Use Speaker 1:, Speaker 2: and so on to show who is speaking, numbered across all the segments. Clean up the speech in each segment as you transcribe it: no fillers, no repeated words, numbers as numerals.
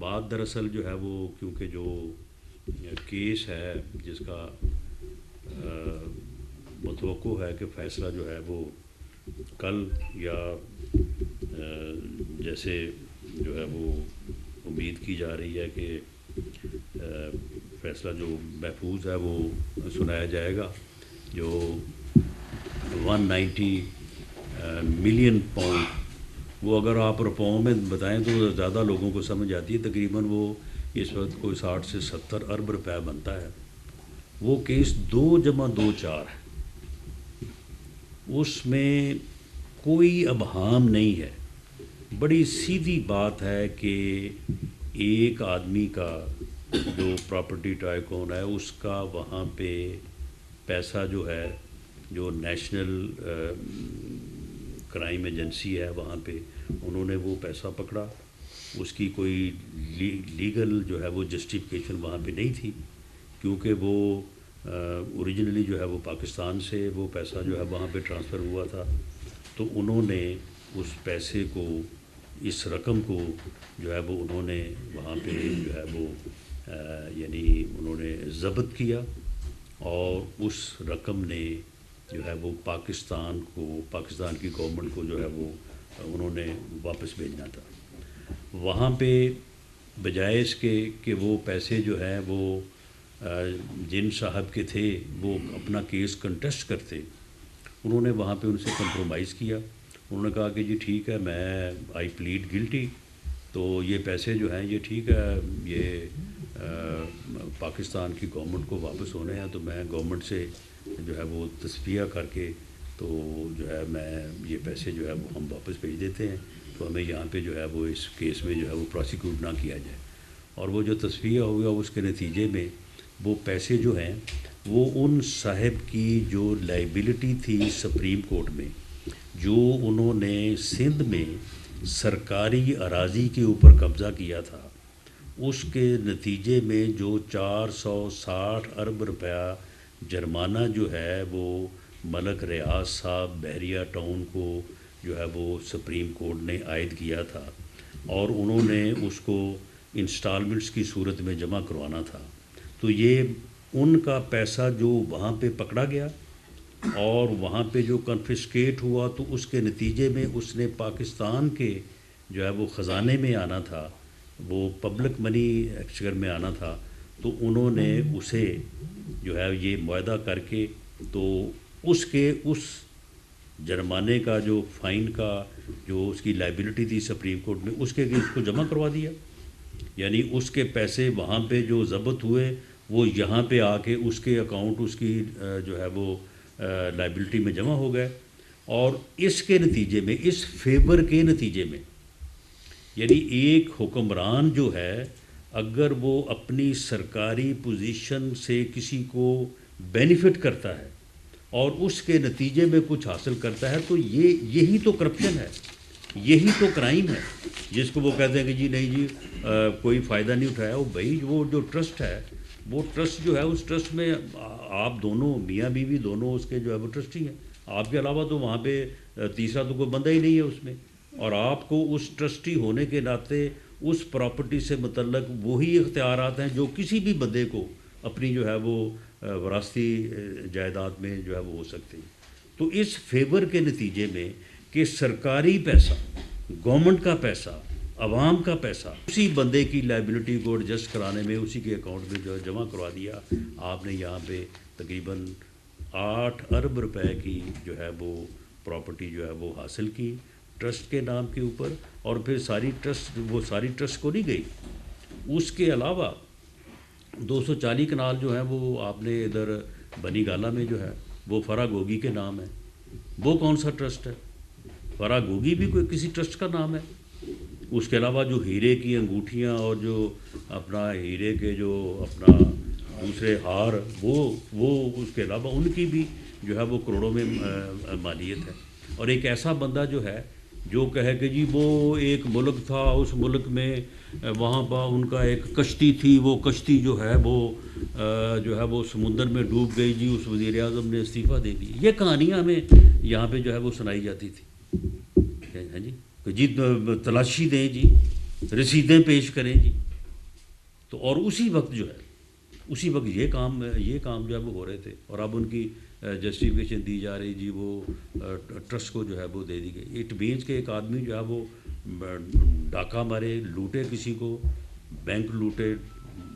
Speaker 1: بات دراصل جو ہے وہ کیونکہ جو کیس ہے جس کا متوقع ہے کہ فیصلہ جو ہے وہ کل یا جیسے جو ہے وہ امید کی جا رہی ہے کہ فیصلہ جو محفوظ ہے وہ سنایا جائے گا، جو 190 ملین پاؤنڈ، وہ اگر آپ روپوں میں بتائیں تو زیادہ لوگوں کو سمجھ آتی ہے، تقریباً وہ اس وقت کوئی 60 سے 70 ارب روپے بنتا ہے۔ وہ کیس 2 جمع 2 4 ہے، اس میں کوئی ابہام نہیں ہے، بڑی سیدھی بات ہے کہ ایک آدمی کا جو پراپرٹی ٹائکون ہے اس کا وہاں پہ پیسہ جو ہے، جو نیشنل کرائم ایجنسی ہے وہاں پہ، انہوں نے وہ پیسہ پکڑا، اس کی کوئی لیگل جو ہے وہ جسٹیفیکیشن وہاں پہ نہیں تھی، کیونکہ وہ اوریجنلی جو ہے وہ پاکستان سے وہ پیسہ جو ہے وہاں پہ ٹرانسفر ہوا تھا، تو انہوں نے اس پیسے کو، اس رقم کو جو ہے وہ انہوں نے وہاں پہ جو ہے وہ یعنی انہوں نے ضبط کیا، اور اس رقم نے جو ہے وہ پاکستان کی گورنمنٹ کو جو ہے وہ انہوں نے واپس بھیجنا تھا۔ وہاں پہ بجائے اس کے کہ وہ پیسے جو ہیں وہ جن صاحب کے تھے وہ اپنا کیس کنٹیسٹ کرتے، انہوں نے وہاں پہ ان سے کمپرومائز کیا، انہوں نے کہا کہ جی ٹھیک ہے، میں آئی پلیڈ گلٹی، تو یہ پیسے جو ہیں یہ ٹھیک ہے، یہ پاکستان کی گورنمنٹ کو واپس ہونے ہیں، تو میں گورنمنٹ سے جو ہے وہ تصفیہ کر کے تو جو ہے میں یہ پیسے جو ہے وہ ہم واپس بھیج دیتے ہیں، تو ہمیں یہاں پہ جو ہے وہ اس کیس میں جو ہے وہ پروسیکیوٹ نہ کیا جائے۔ اور وہ جو تصفیہ ہو گیا اس کے نتیجے میں وہ پیسے جو ہیں وہ ان صاحب کی جو لائبلٹی تھی سپریم کورٹ میں، جو انہوں نے سندھ میں سرکاری اراضی کے اوپر قبضہ کیا تھا، اس کے نتیجے میں جو 460 ارب روپیہ جرمانہ جو ہے وہ ملک ریاض صاحب بحریہ ٹاؤن کو جو ہے وہ سپریم کورٹ نے عائد کیا تھا، اور انہوں نے اس کو انسٹالمنٹس کی صورت میں جمع کروانا تھا، تو یہ ان کا پیسہ جو وہاں پہ پکڑا گیا اور وہاں پہ جو کنفسکیٹ ہوا، تو اس کے نتیجے میں اس نے پاکستان کے جو ہے وہ خزانے میں آنا تھا، وہ پبلک منی ایکسچیکر میں آنا تھا، تو انہوں نے اسے جو ہے یہ معاہدہ کر کے تو اس جرمانے کا جو فائن کا جو اس کی لائبلٹی تھی سپریم کورٹ میں، اس کے اس کو جمع کروا دیا، یعنی اس کے پیسے وہاں پہ جو ضبط ہوئے وہ یہاں پہ آ کے اس کے اکاؤنٹ اس کی جو ہے وہ لائبلٹی میں جمع ہو گئے، اور اس کے نتیجے میں، اس فیور کے نتیجے میں، یعنی ایک حکمران جو ہے اگر وہ اپنی سرکاری پوزیشن سے کسی کو بینیفٹ کرتا ہے اور اس کے نتیجے میں کچھ حاصل کرتا ہے، تو یہی تو کرپشن ہے، یہی تو کرائم ہے، جس کو وہ کہتے ہیں کہ جی نہیں جی کوئی فائدہ نہیں اٹھایا۔ وہ بھائی وہ جو ٹرسٹ ہے، وہ ٹرسٹ جو ہے اس ٹرسٹ میں آپ دونوں میاں بیوی دونوں اس کے جو ہے وہ ٹرسٹی ہیں، آپ کے علاوہ تو وہاں پہ تیسرا تو کوئی بندہ ہی نہیں ہے اس میں، اور آپ کو اس ٹرسٹی ہونے کے ناطے اس پراپرٹی سے متعلق وہی اختیارات ہیں جو کسی بھی بندے کو اپنی جو ہے وہ وراثتی جائیداد میں جو ہے وہ ہو سکتے ہیں۔ تو اس فیور کے نتیجے میں کہ سرکاری پیسہ، گورنمنٹ کا پیسہ، عوام کا پیسہ اسی بندے کی لائبلٹی کو ایڈجسٹ کرانے میں اسی کے اکاؤنٹ میں جو ہے جمع کروا دیا، آپ نے یہاں پہ تقریباً 8 ارب روپے کی جو ہے وہ پراپرٹی جو ہے وہ حاصل کی ٹرسٹ کے نام کے اوپر، اور پھر ساری ٹرسٹ کو نہیں گئی، اس کے علاوہ 240 کنال جو ہے وہ آپ نے ادھر بنی گالہ میں جو ہے وہ فرا گوگی کے نام ہے، وہ کون سا ٹرسٹ ہے؟ فرا گوگی بھی کوئی کسی ٹرسٹ کا نام ہے؟ اس کے علاوہ جو ہیرے کی انگوٹھیاں اور جو اپنا ہیرے کے جو اپنا دوسرے ہار، وہ اس کے علاوہ ان کی بھی جو ہے وہ کروڑوں میں مالیت ہے۔ اور ایک ایسا بندہ جو ہے جو کہے کہ جی وہ ایک ملک تھا، اس ملک میں وہاں پر ان کا ایک کشتی تھی، وہ کشتی جو ہے وہ سمندر میں ڈوب گئی، جی اس وزیر اعظم نے استعفیٰ دے دی، یہ کہانیاں ہمیں یہاں پہ جو ہے وہ سنائی جاتی تھی، جی تلاشی دیں جی، رسیدیں پیش کریں جی، تو اور اسی وقت جو ہے اسی وقت یہ کام جو ہے وہ ہو رہے تھے، اور اب ان کی جسٹیفیکیشن دی جا رہی جی وہ ٹرسٹ کو جو ہے وہ دے دی گئی. اٹ مینس کہ ایک آدمی جو ہے وہ ڈاکہ مارے، لوٹے کسی کو، بینک لوٹے،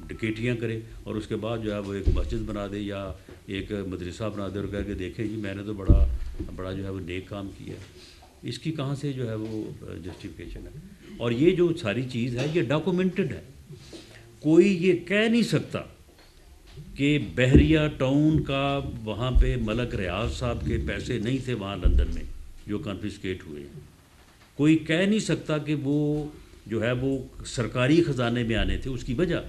Speaker 1: ڈکیٹیاں کرے، اور اس کے بعد جو ہے وہ ایک مسجد بنا دے یا ایک مدرسہ بنا دے اور کہہ کے دیکھیں جی میں نے تو بڑا جو ہے وہ نیک کام کیا ہے. اس کی کہاں سے جو ہے وہ جسٹیفیکیشن ہے؟ اور یہ جو ساری چیز ہے یہ ڈاکومنٹڈ ہے. کوئی یہ کہہ نہیں سکتا کہ بحریہ ٹاؤن کا وہاں پہ ملک ریاض صاحب کے پیسے نہیں تھے وہاں لندن میں جو کنفسکیٹ ہوئے ہیں. کوئی کہہ نہیں سکتا کہ وہ جو ہے وہ سرکاری خزانے میں آنے تھے. اس کی وجہ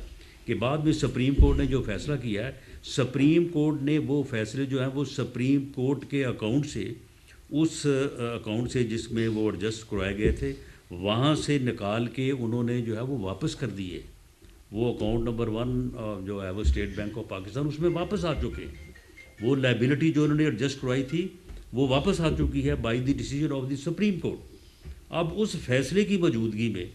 Speaker 1: کہ بعد میں سپریم کورٹ نے جو فیصلہ کیا ہے، سپریم کورٹ نے وہ فیصلے جو ہیں وہ سپریم کورٹ کے اکاؤنٹ سے، اس اکاؤنٹ سے جس میں وہ ایڈجسٹ کروائے گئے تھے، وہاں سے نکال کے انہوں نے جو ہے وہ واپس کر دیے. وہ اکاؤنٹ نمبر 1 جو ہے وہ اسٹیٹ بینک آف پاکستان، اس میں واپس آ چکے ہیں. وہ لائبلٹی جو انہوں نے ایڈجسٹ کروائی تھی وہ واپس آ چکی ہے by the decision of the supreme court. اب اس فیصلے کی موجودگی میں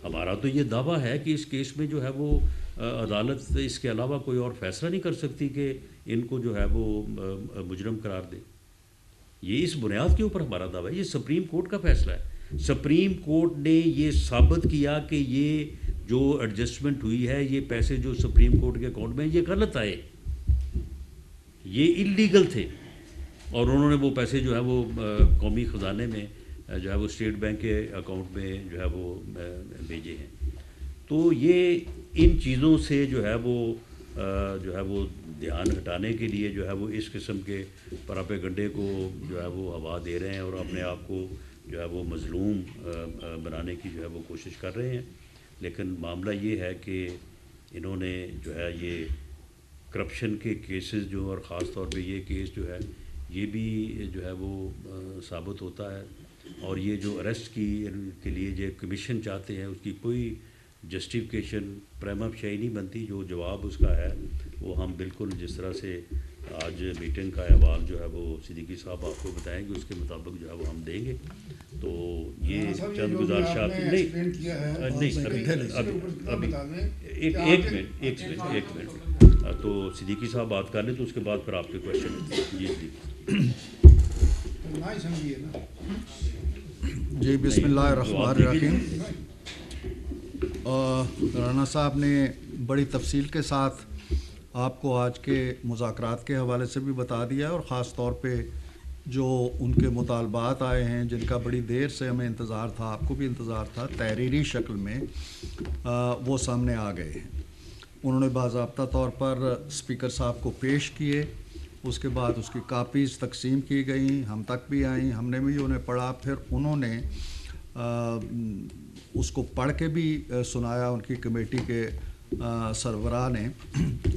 Speaker 1: ہمارا تو یہ دعویٰ ہے کہ اس کیس میں جو ہے وہ عدالت اس کے علاوہ کوئی اور فیصلہ نہیں کر سکتی کہ ان کو جو ہے وہ مجرم قرار دے. یہ اس بنیاد کے اوپر ہمارا دعویٰ ہے. یہ سپریم کورٹ کا فیصلہ ہے. سپریم کورٹ نے یہ ثابت کیا کہ یہ جو ایڈجسٹمنٹ ہوئی ہے، یہ پیسے جو سپریم کورٹ کے اکاؤنٹ میں یہ غلط آئے، یہ انلیگل تھے، اور انہوں نے وہ پیسے جو ہے وہ قومی خزانے میں جو ہے وہ اسٹیٹ بینک کے اکاؤنٹ میں جو ہے وہ بھیجے ہیں. تو یہ ان چیزوں سے جو ہے وہ دھیان ہٹانے کے لیے جو ہے وہ اس قسم کے پراپیگنڈے کو جو ہے وہ ہوا دے رہے ہیں اور اپنے آپ کو جو ہے وہ مظلوم بنانے کی جو ہے وہ کوشش کر رہے ہیں. لیکن معاملہ یہ ہے کہ انہوں نے جو ہے یہ کرپشن کے کیسز جو، اور خاص طور پہ یہ کیس جو ہے یہ بھی جو ہے وہ ثابت ہوتا ہے. اور یہ جو اریسٹ کے لیے جو کمیشن چاہتے ہیں اس کی کوئی جسٹیفیکیشن پریما فیسی نہیں بنتی. جو جواب اس کا ہے وہ ہم بالکل جس طرح سے آج میٹنگ کا احوال جو ہے وہ صدیقی صاحب آپ کو بتائیں گے اس کے مطابق جو ہے وہ ہم دیں گے. تو یہ چند گزارشات ایک منٹ تو صدیقی صاحب بات کر لیں تو اس کے بعد پھر آپ کے کوشچن.
Speaker 2: جی بسم اللہ الرحمن الرحیم. رانا صاحب نے بڑی تفصیل کے ساتھ آپ کو آج کے مذاکرات کے حوالے سے بھی بتا دیا، اور خاص طور پہ جو ان کے مطالبات آئے ہیں جن کا بڑی دیر سے ہمیں انتظار تھا، آپ کو بھی انتظار تھا، تحریری شکل میں وہ سامنے آ گئے ہیں. انہوں نے باضابطہ طور پر اسپیکر صاحب کو پیش کیے، اس کے بعد اس کی کاپیز تقسیم کی گئیں، ہم تک بھی آئیں، ہم نے بھی انہیں پڑھا، پھر انہوں نے اس کو پڑھ کے بھی سنایا ان کی کمیٹی کے سربراہ نے،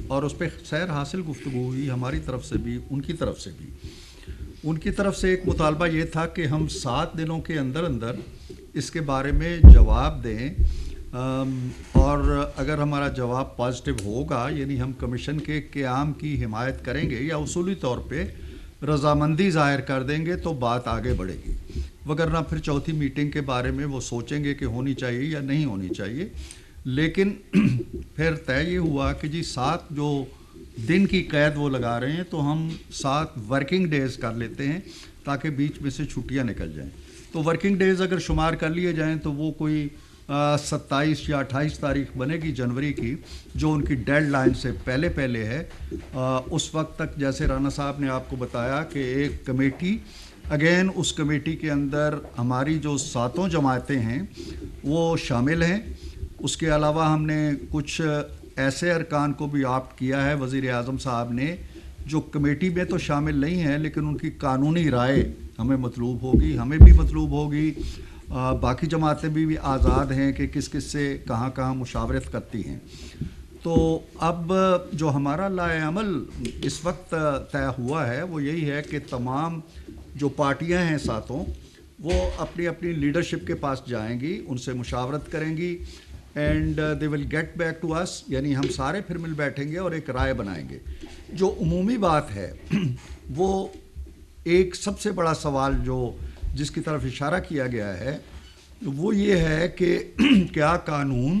Speaker 2: اور اس پہ سیر حاصل گفتگو ہوئی ہماری طرف سے بھی ان کی طرف سے بھی. ان کی طرف سے ایک مطالبہ یہ تھا کہ ہم 7 دنوں کے اندر اندر اس کے بارے میں جواب دیں، اور اگر ہمارا جواب پازیٹیو ہوگا یعنی ہم کمیشن کے قیام کی حمایت کریں گے یا اصولی طور پہ رضامندی ظاہر کر دیں گے تو بات آگے بڑھے گی، وگرنہ پھر چوتھی میٹنگ کے بارے میں وہ سوچیں گے کہ ہونی چاہیے یا نہیں ہونی چاہیے. لیکن پھر طے یہ ہوا کہ جی 7 جو دن کی قید وہ لگا رہے ہیں تو ہم 7 ورکنگ ڈیز کر لیتے ہیں تاکہ بیچ میں سے چھٹیاں نکل جائیں. تو ورکنگ ڈیز اگر شمار کر لیے جائیں تو وہ کوئی 27 یا 28 تاریخ بنے گی جنوری کی، جو ان کی ڈیڈ لائن سے پہلے ہے. اس وقت تک جیسے رانا صاحب نے آپ کو بتایا کہ ایک کمیٹی، اگین اس کمیٹی کے اندر ہماری جو 7 جماعتیں ہیں وہ شامل ہیں. اس کے علاوہ ہم نے کچھ ایسے ارکان کو بھی آپٹ کیا ہے وزیر اعظم صاحب نے جو کمیٹی میں تو شامل نہیں ہیں لیکن ان کی قانونی رائے ہمیں مطلوب ہوگی، ہمیں بھی مطلوب ہوگی. باقی جماعتیں بھی آزاد ہیں کہ کس کس سے کہاں کہاں مشاورت کرتی ہیں. تو اب جو ہمارا لائحہ عمل اس وقت طے ہوا ہے وہ یہی ہے کہ تمام جو پارٹیاں ہیں 7 وہ اپنی اپنی لیڈرشپ کے پاس جائیں گی، ان سے مشاورت کریں گی، and they will get back to us, یعنی ہم سارے پھر مل بیٹھیں گے اور ایک رائے بنائیں گے. جو عمومی بات ہے وہ ایک سب سے بڑا سوال جو جس کی طرف اشارہ کیا گیا ہے وہ یہ ہے کہ کیا قانون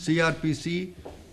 Speaker 2: CRPC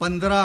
Speaker 2: 15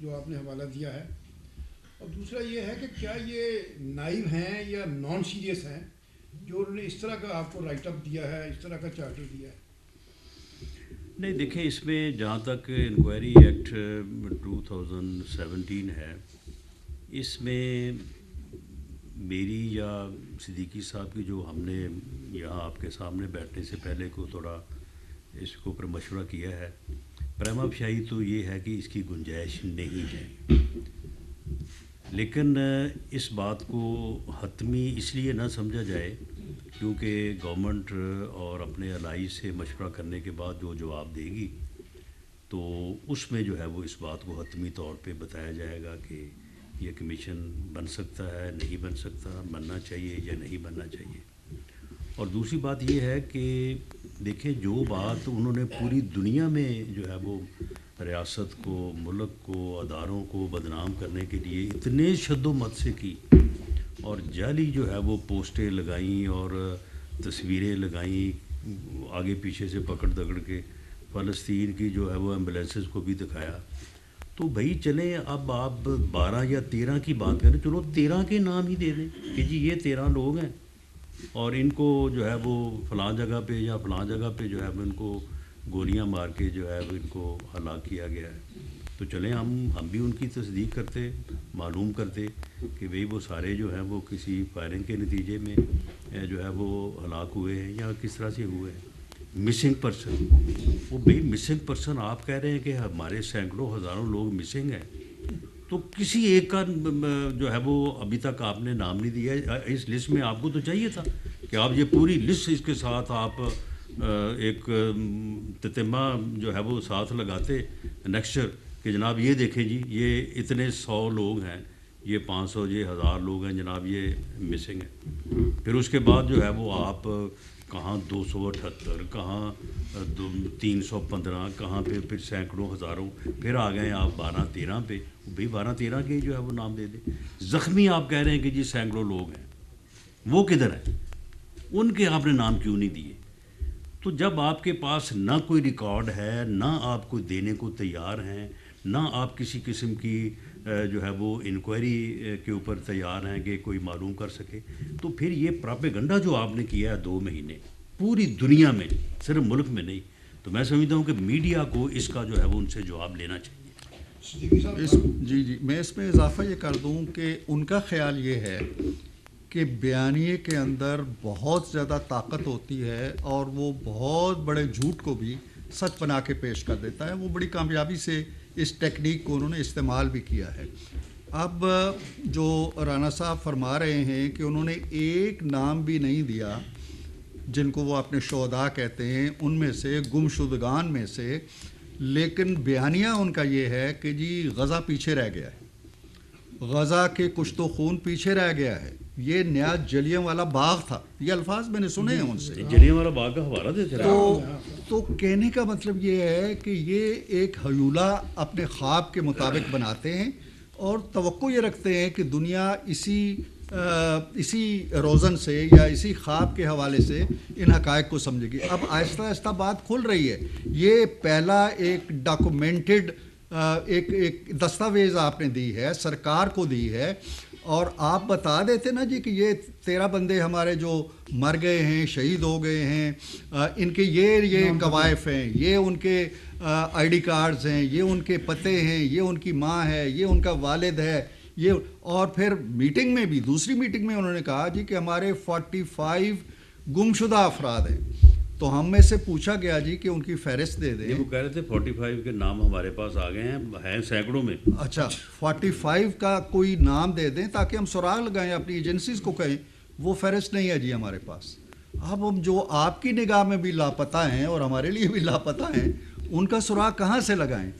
Speaker 3: جو آپ نے حوالہ دیا ہے، اور دوسرا یہ ہے کہ کیا یہ نائب ہیں یا نان سیریس ہیں جو انہوں نے اس طرح کا آپ کو رائٹ اپ دیا ہے، اس طرح کا چارٹر دیا ہے؟
Speaker 1: نہیں دیکھیں، اس میں جہاں تک انکوائری ایکٹ 2017 ہے، اس میں میری یا صدیقی صاحب کی جو ہم نے یہاں آپ کے سامنے بیٹھنے سے پہلے کو تھوڑا اس کے اوپر مشورہ کیا ہے، پریما فشائی تو یہ ہے کہ اس کی گنجائش نہیں ہے، لیکن اس بات کو حتمی اس لیے نہ سمجھا جائے کیونکہ گورنمنٹ اور اپنے الائی سے مشورہ کرنے کے بعد جو جواب دے گی تو اس میں جو ہے وہ اس بات کو حتمی طور پہ بتایا جائے گا کہ یہ کمیشن بن سکتا ہے، نہیں بن سکتا، بننا چاہیے یا نہیں بننا چاہیے۔ اور دوسری بات یہ ہے کہ دیکھیں، جو بات انہوں نے پوری دنیا میں جو ہے وہ ریاست کو، ملک کو، اداروں کو بدنام کرنے کے لیے اتنے شد و مت سے کی اور جعلی جو ہے وہ پوسٹیں لگائیں اور تصویریں لگائیں، آگے پیچھے سے پکڑ دکڑ کے فلسطین کی جو ہے وہ ایمبولینسز کو بھی دکھایا، تو بھائی چلیں اب آپ 12 یا 13 کی بات کریں، چلو 13 کے نام ہی دے دیں کہ جی یہ 13 لوگ ہیں اور ان کو جو ہے وہ فلاں جگہ پہ یا فلاں جگہ پہ جو ہے وہ ان کو گولیاں مار کے جو ہے وہ ان کو ہلاک کیا گیا ہے، تو چلیں ہم بھی ان کی تصدیق کرتے، معلوم کرتے کہ بھئی وہ سارے جو ہیں وہ کسی فائرنگ کے نتیجے میں جو ہے وہ ہلاک ہوئے ہیں یا کس طرح سے ہوئے ہیں۔ مسنگ پرسن، وہ بھئی مسنگ پرسن آپ کہہ رہے ہیں کہ ہمارے سینکڑوں ہزاروں لوگ مسنگ ہیں، تو کسی ایک کا جو ہے وہ ابھی تک آپ نے نام نہیں دیا اس لسٹ میں۔ آپ کو تو چاہیے تھا کہ آپ یہ پوری لسٹ اس کے ساتھ آپ ایک تتمہ جو ہے وہ ساتھ لگاتے نیکسچر کہ جناب یہ دیکھیں جی یہ اتنے 100 لوگ ہیں، یہ 500، یہ 1000 لوگ ہیں جناب، یہ مسنگ ہیں۔ پھر اس کے بعد جو ہے وہ آپ کہاں 278، کہاں 315، کہاں پھر سینکڑوں ہزاروں، پھر آ گئے آپ 12-13 پہ، بھئی 12-13 کے جو ہے وہ نام دے دیں۔ زخمی آپ کہہ رہے ہیں کہ جی سینکڑوں لوگ ہیں، وہ کدھر ہیں؟ ان کے آپ نے نام کیوں نہیں دیے؟ تو جب آپ کے پاس نہ کوئی ریکارڈ ہے، نہ آپ کو دینے کو تیار ہیں، نہ آپ کسی قسم کی جو ہے وہ انکوائری کے اوپر تیار ہیں کہ کوئی معلوم کر سکے، تو پھر یہ پراپیگنڈا جو آپ نے کیا ہے 2 مہینے پوری دنیا میں، صرف ملک میں نہیں، تو میں سمجھتا ہوں کہ میڈیا کو اس کا جو ہے وہ ان سے جواب لینا چاہیے۔
Speaker 2: جی میں اس میں اضافہ یہ کر دوں کہ ان کا خیال یہ ہے کہ بیانیے کے اندر بہت زیادہ طاقت ہوتی ہے اور وہ بہت بڑے جھوٹ کو بھی سچ بنا کے پیش کر دیتا ہے۔ وہ بڑی کامیابی سے اس ٹیکنیک کو انہوں نے استعمال بھی کیا ہے۔ اب جو رانا صاحب فرما رہے ہیں کہ انہوں نے ایک نام بھی نہیں دیا جن کو وہ اپنے شہداء کہتے ہیں، ان میں سے گمشدگان میں سے، لیکن بیانیہ ان کا یہ ہے کہ جی غزہ پیچھے رہ گیا ہے، غزہ کے کشت و خون پیچھے رہ گیا ہے، یہ نیا جلیاں والا باغ تھا، یہ الفاظ میں نے سنے ہیں ان سے۔
Speaker 1: جلیاں والا باغ کا حوالہ دیتے رہے۔
Speaker 2: تو کہنے کا مطلب یہ ہے کہ یہ ایک ہیولہ اپنے خواب کے مطابق بناتے ہیں اور توقع یہ رکھتے ہیں کہ دنیا اسی روزن سے یا اسی خواب کے حوالے سے ان حقائق کو سمجھے گی۔ اب آہستہ آہستہ بات کھل رہی ہے۔ یہ پہلا ایک ڈاکومنٹڈ ایک دستاویز آپ نے دی ہے، سرکار کو دی ہے، اور آپ بتا دیتے نا جی کہ یہ 13 بندے ہمارے جو مر گئے ہیں، شہید ہو گئے ہیں، ان کے یہ قوائف ہیں، یہ ان کے آئی ڈی کارڈز ہیں، یہ ان کے پتے ہیں، یہ ان کی ماں ہے، یہ ان کا والد ہے، یہ، اور پھر میٹنگ میں بھی، دوسری میٹنگ میں انہوں نے کہا جی کہ ہمارے 45 گمشدہ افراد ہیں۔ تو ہم میں سے پوچھا گیا جی کہ ان کی فہرست دے دیں۔
Speaker 1: وہ کہہ رہے تھے 45 کے نام ہمارے پاس آ گئے ہیں سینکڑوں میں۔
Speaker 2: اچھا 45 کا کوئی نام دے دیں تاکہ ہم سراغ لگائیں، اپنی ایجنسیز کو کہیں وہ فہرست نہیں ہے جی ہمارے پاس۔ اب ہم جو آپ کی نگاہ میں بھی لاپتہ ہیں اور ہمارے لیے بھی لاپتہ ہیں، ان کا سراغ کہاں سے لگائیں؟